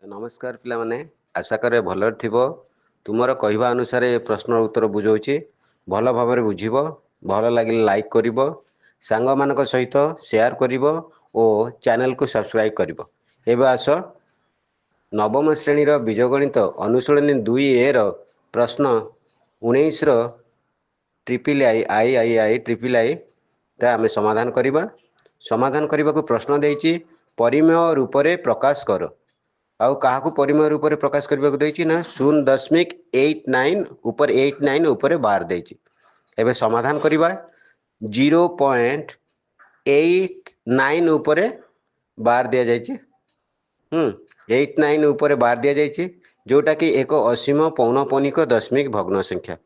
नमस्कार पिला माने आशा करे भलर थिबो तुमर कहवा अनुसार ए प्रश्न उत्तर बुझौछि भल भाव बुझिबो भल लागिले लाइक करिवो सांग मानक सहित शेयर करिवो ओ चैनल को सब्सक्राइब करिवो। एबे आस नवम श्रेणी बीजगणित अनुशीलनी 2 ए रो प्रश्न 19 रो triple I I I I triple I ता आमे समाधान करिबा। समाधान करने को प्रश्न देइछि परिमेय रूप रे प्रकाश कर आउ काहाकू परिमेय रूप रे प्रकाश करने को देइछि ना 0.89 ऊपर 89 ऊपर बार देइछि। एबे समाधान करिबा 0.89 ऊपर बार दिया जाइछि 89 ऊपर बार दिया जाइछि जोटा कि एक असीम पौनपणिक दशमिक भग्न संख्या।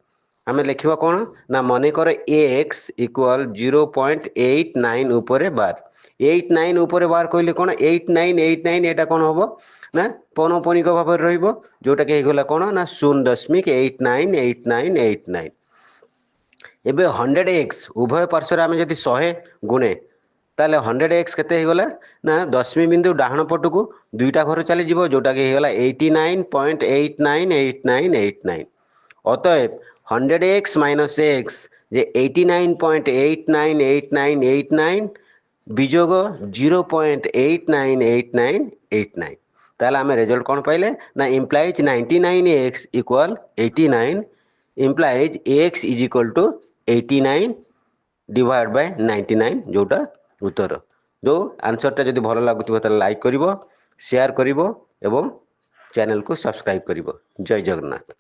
आमे लिखिबा कोन ना मने कर x इक्वल 0.89 ऊपर बार 89 ऊपर बार कहले कोन 8989 एटा कोन होबो ना पौनपणिक भाव रहिबो जोटा कि हेगला कोन ना 0.898989। एबे 100x उभय पार्श्व आमे जदि 100 गुणे ताले 100x केते हेगला ना दशमी बिंदु डाहण पटकू दुईटा घर चली जीवो जोटा कि हेगला 89.898989। अतएव 100x माइनस x जे 89.898989 विजोग 0.898989 ताले आमे रिजल्ट कोन पाइले ना implies 99x equal 89 implies x is equal to 89 divide by 99 जोटा उत्तर। जो आंसर टा जदि भल लागुथिबो ताले लाइक करिवो शेयर करिवो एवं चैनल को सब्सक्राइब करिवो। जय जगन्नाथ।